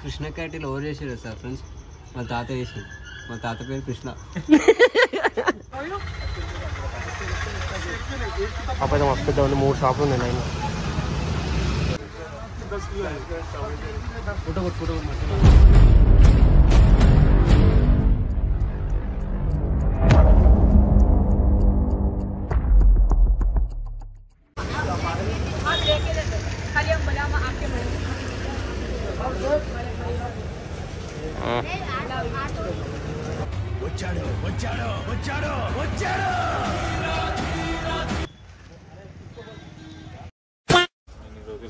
Krishna cattle over చేసాడు sir friends. మా తాత చేసాడు. మా తాత పేరు కృష్ణ. అప్పుడు మస్తు పెద్ద 3 షాపులు ఉన్నాయి line. Photo photo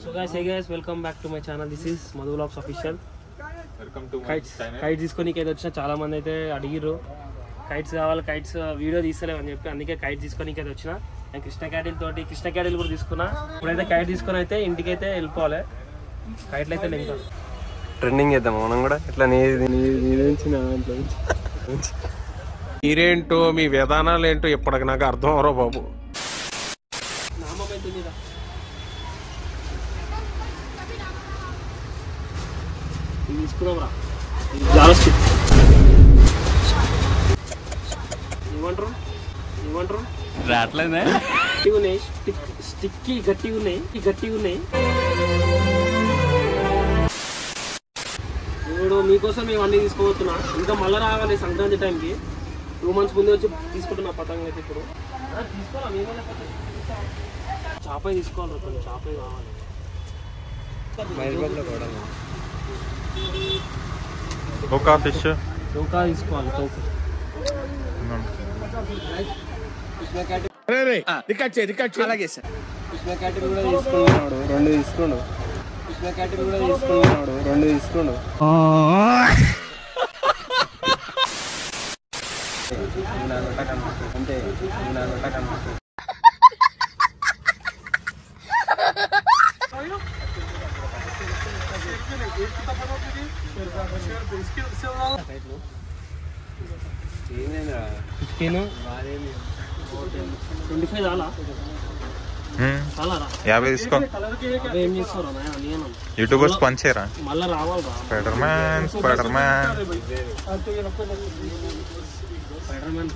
So guys, hey guys, welcome back to my channel. This is Madhu Vlogs Official. Welcome to kites తీసుకోనికి అయితే వచ్చిన చాలా మంది అయితే అడిగిర్రు కైట్స్ కావాలి, కైట్స్ వీడియో తీస్తలేవు అని చెప్పి, అందుకే కైట్ తీసుకోనికి అయితే వచ్చిన. నేను కృష్ణ క్యాటిల్ కూడా తీసుకున్నా. ఇప్పుడైతే కైట్ తీసుకొని అయితే ఇంటికి అయితే వెళ్ళిపోవాలి. కైట్లు అయితే ఇంకా ట్రెండింగ్ చేద్దాం మనం కూడా. ఇట్లా మీరేంటో మీ విధానాలు ఏంటో ఇప్పటికి నాకు అర్థం అవరో బాబు. తీసుకున్నాం ఏమంటారు రావట్లేదే. ఉన్నాయి స్టిక్కి గట్టిగా ఉన్నాయి. ఇప్పుడు మీకోసం మేము అన్ని తీసుకోబోతున్నా. ఇంకా మళ్ళీ రావాలి సంక్రాంతి టైంకి. 2 months ముందే వచ్చి తీసుకుంటున్నా పతంగులు అయితే. ఇప్పుడు తీసుకోవాలి, చేప తీసుకోవాలి, కొంచెం చేప కావాలి. ఫిష్ టోకా తీసుకోవాలి. అలాగే సార్. కృష్ణ క్యాటిల్ కూడా తీసుకున్నాడు, 2 తీసుకున్నాడు. కృష్ణ క్యాటిల్ కూడా తీసుకున్నాడు, 2 తీసుకున్నాడు. అంతే ఏమైనా 15 25 చాలా 50 తీసుకో. ఏం చేస్తారా నేను యూట్యూబర్స్ పంచేరా. మళ్ళీ రావాలి రా. స్పైడర్ మ్యాన్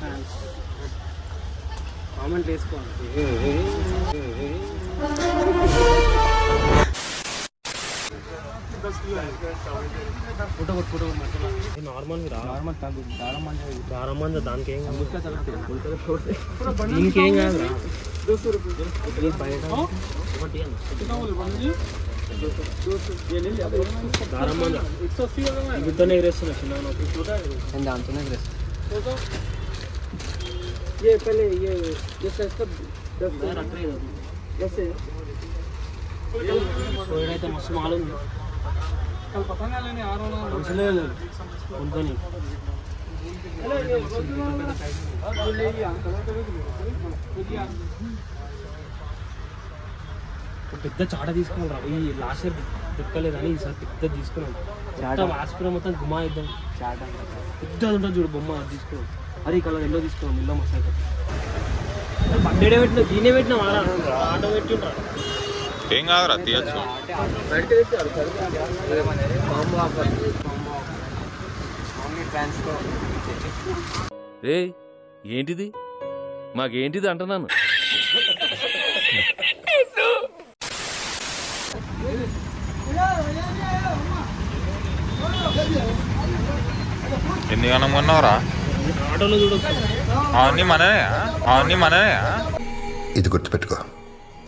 ఫ్యాన్స్ కామెంట్ వేసుకోవాలి. ఫోటో నార్మల్ దారం దానికి ఏం ఇంకేం కాదు. దారం వీటితోనే ఎగరేస్తున్నా చిన్న దాంతోనే ఎగరేస్తున్నా. అయితే మస్తు మాలుంది. పెద్ద చాట తీసుకున్నాం రా. ఈ లాస్ట్ ఇయర్ తిక్కలేదని ఈసారి పెద్ద తీసుకున్నాం. హాస్పిటల్ మొత్తం గుమా ఇద్దాం. చాట పెద్దది ఉంటుంది చూడు బొమ్మ, అది తీసుకున్నాం. అది కలర్ ఎల్లో తీసుకున్నాం. ఎల్లో మసాలా బడ్డేడే పెట్టినా, దీనే పెట్టినా ఆటో పెట్టిండ్రా. ఏం కాదురా తీయచ్చు. ఏంటిది మాకేంటిది అంటున్నాను. ఎన్ని గణం కొన్నావురా? ఆటోలో చూడొచ్చు. అవన్నీ మననే. ఇది గుర్తుపెట్టుకో,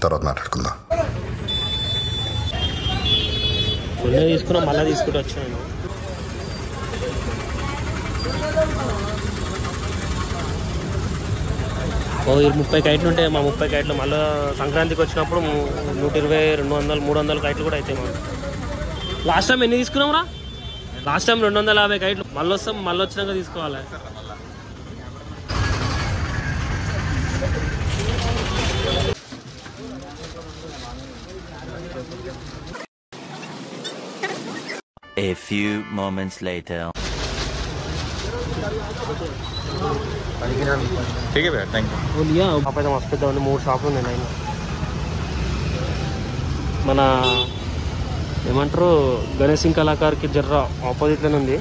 తర్వాత మాట్లాడుకుందాం. మొన్న తీసుకున్నా, మళ్ళీ తీసుకుంటూ వచ్చాను. ఓ 30 కైట్లు ఉంటాయి. మా 30 కైట్లు మళ్ళీ సంక్రాంతికి వచ్చినప్పుడు 120, 200, 300 కైట్లు కూడా అవుతాయి. మనం లాస్ట్ టైం ఎన్ని తీసుకున్నాం రా? Last time 250 కైట్లు. మళ్ళీ వస్తాం, మళ్ళీ వచ్చినాక తీసుకోవాలి. A few moments later. ठीक है भैया, थैंक यू. वो लिया पापा तो मस्त పెద్ద 3 షాపులు ఉన్నాయి. మన ఏమంటారు గణేష్ సింగ్ కళాకార్కి జర్ర ఆపోజిట్లోనే ఉంది.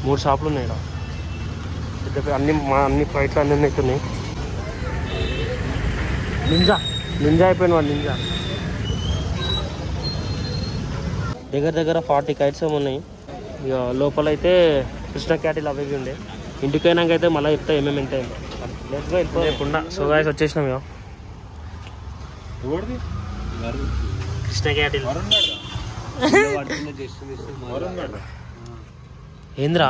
3 షాపులు ఉన్నాయి ఇక్కడ. అన్ని ఫ్లైట్లు అన్నీ అవుతున్నాయి. నింజా అయిపోయిన వాడు నింజా. దగ్గర 40 కైట్స్ ఏమో ఉన్నాయి. ఇక లోపలైతే కృష్ణ క్యాటిల్ అవి ఉండే. ఇంటికైనాక అయితే మళ్ళీ చెప్తా ఏమేమి ఉంటాయి. లేకుండా సో గాయస్ వచ్చేసినాం. ఇక కృష్ణ క్యాటిల్ ఏంద్రా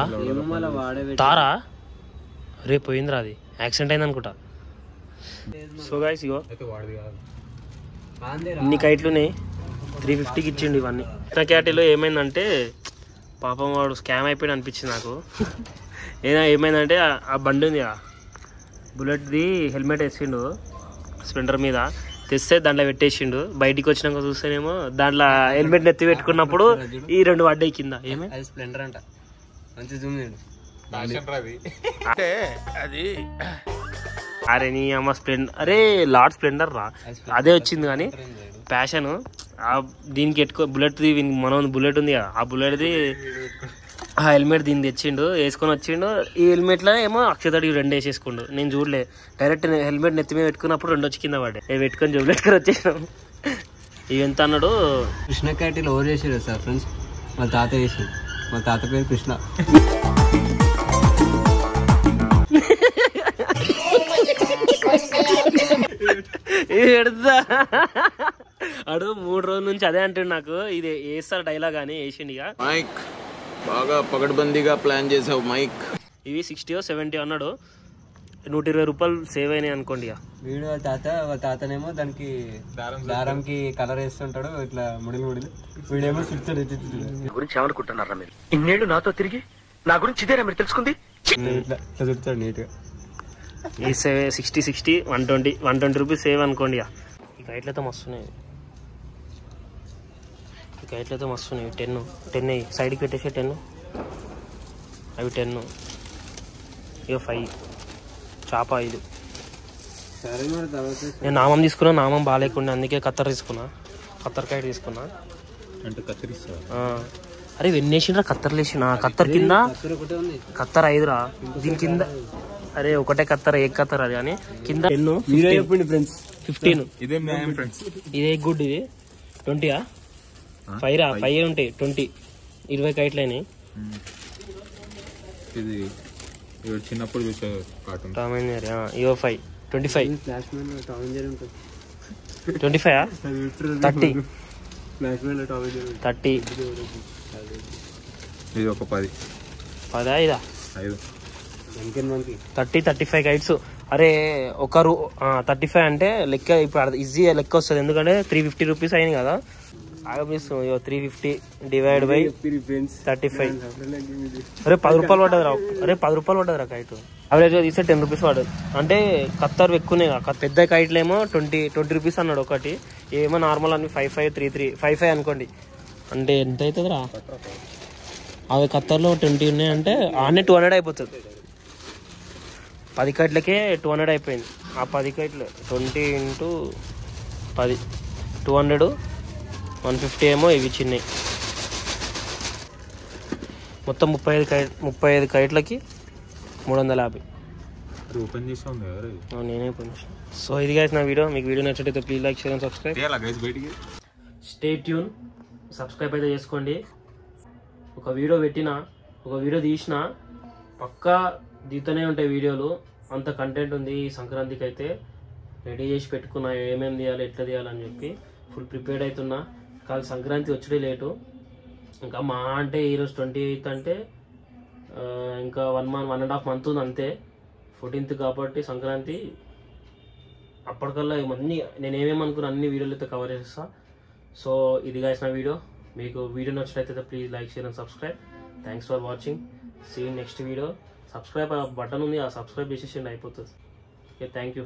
తారా రేపు పోయిందిరా, అది యాక్సిడెంట్ అయింది అనుకుంటా. సో గాయస్ ఇగో ఇన్ని కైట్లున్నాయి. 350కి ఇచ్చిండు ఇవన్నీ. కృష్ణ క్యాటిల్లో ఏమైందంటే పాపం వాడు స్కామ్ అయిపోయింది అనిపించింది నాకు. ఏమైందంటే ఆ బండి ఉంది బుల్లెట్ది హెల్మెట్ వేసిండు స్ప్లెండర్ మీద, తెస్తే దాంట్లో పెట్టేసిండు. బయటికి వచ్చినాక చూస్తేనేమో దాంట్లో హెల్మెట్ నెత్తి పెట్టుకున్నప్పుడు ఈ 2 పడ్డాయి కింద. ఏమే స్ప్లెండర్ అంట, మంచి జూమ్ చేయండి. అది అరే నీ అమ్మ స్ప్లెండర్, అరే లార్డ్ స్ప్లెండర్ రా, అదే వచ్చింది. కానీ ప్యాషన్ దీనికి బుల్లెట్ది మనం బుల్లెట్ ఉంది కదా, ఆ బుల్లెట్ది ఆ హెల్మెట్ దీన్ని తెచ్చిండు, వేసుకొని వచ్చిండు. ఈ హెల్మెట్లో ఏమో అక్షతడికి 2 వేసేసుకుండు. నేను చూడలే, డైరెక్ట్ హెల్మెట్ నెత్తి మీద పెట్టుకున్నప్పుడు 2 వచ్చి కింద పడ్డాయి. పెట్టుకొని జబ్బులెట్టుకొని వచ్చేసినాం. ఇవి ఎంత అన్నాడు. కృష్ణ క్యాటిల్ ఓవర్ చేసాడు సార్ ఫ్రెండ్స్, మా తాత చేసాడు. మా తాత పేరు కృష్ణ. అడు 3 రోజుల నుంచి అదే అంటాడు నాకు. ఇది వేస్తారు డైలాగ్ అని వేసిండు. ఇక మైక్ బాగా పగడ్బందీగా ప్లాన్ చేసావు మైక్. ఇవి 60 or 70 అన్నాడు. 120 రూపాయలు సేవ్ అయినాయి అనుకోండి. ఇక వీడు తాతనేమో దానికి దారంకి కలర్ వేస్తుంటాడు ఇట్లా ముడిలు. వీడేమో చుట్టాడు. గురించి ఏమనుకుంటున్నారా మీరు? ఇన్నేళ్ళు నాతో తిరిగి నా గురించి ఇదేనా మీరు తెలుసుకుంది? ఇట్లా చుట్టాడు నీట్ గా. ఈ 60 120 రూపీస్ సేవ్ అనుకోండి. ఈ కైట్లతో మస్తున్నాయి. 10 సైడ్కి పెట్టేసే 10 అవి 10 ఇక 5 చాప 5. నేను నామం తీసుకున్నా, నామం బాగాలేకుండా అందుకే కత్తర్ కైట్ తీసుకున్నా. అరే వెన్నేసిండ్రా కత్తర్లు వేసిన. కత్తర్ కింద కత్తర్ 5రా, దీని కింద అరే ఒకటే కత్తర్ ఏ కత్తర్ అది అని కింద 10 15 ఇదే గుడ్. ఇది 20 5 ఉంటాయి. 20 కైట్లు అయినాయి. ఇది చిన్నప్పుడు చూసే కార్టూన్ టామ్ అండ్ జెర్రీ. ఇవో 5 25 30 ఇది ఒక 10 5 35 కైట్స్. అరే 35 అంటే లెక్క ఇప్పుడు ఈజీ లెక్క వస్తుంది. ఎందుకంటే 350 రూపీస్ అయింది కదా. ఆగమిస్తాం 350 డివైడ్ బై 35. అరే 10 రూపాయలు పడ్డదిరా కైట్. అవరేజ్గా తీస్తే 10 రూపీస్ పడదు. అంటే కత్తర్ ఎక్కువనే. పెద్ద కైట్లు ఏమో 20 రూపీస్ అన్నాడు ఒకటి. ఏమో నార్మల్ అన్ని 55 అనుకోండి. అంటే ఎంత అవుతుందిరా? అవి కత్తర్లో 20 ఉన్నాయంటే ఆనే 200 అయిపోతుంది. 10 కైట్లకే 200 అయిపోయింది. ఆ 10 కైట్లు 20 × 10 200 150 ఏమో ఇవి చిన్నవి. మొత్తం 35 కైట్లకి 350. ఓపెన్ చేసాం నేనే ఓపెన్ చేసాను. సో ఇది గైస్ నా వీడియో. మీకు వీడియో నచ్చితే please like share and subscribe. Stay tune. Subscribe అయితే చేసుకోండి. ఒక వీడియో తీసినా పక్కా దిగుతూనే ఉంటాయి వీడియోలు. అంత కంటెంట్ ఉంది. ఈ సంక్రాంతికి అయితే రెడీ చేసి పెట్టుకున్నా, ఏమేమి తీయాలి ఎట్లా తీయాలని చెప్పి ఫుల్ ప్రిపేర్డ్ అవుతున్నా. కాదు సంక్రాంతి వచ్చడే లేటు. ఇంకా మా అంటే ఈరోజు 28th అంటే ఇంకా 1.5 month ఉంది అంతే. 14th కాబట్టి సంక్రాంతి. అప్పటికల్లా అన్నీ నేను ఏమేమి అనుకున్నా అన్ని వీడియోలు అయితే కవర్ చేస్తా. సో ఇది గైస్ నా వీడియో. మీకు వీడియో నచ్చినట్లయితే please like share and subscribe. Thanks for watching. See next video. Subscribe button ఉంది, ఆ సబ్స్క్రైబ్ చేసేసి అయిపోతుంది. Okay, thank you.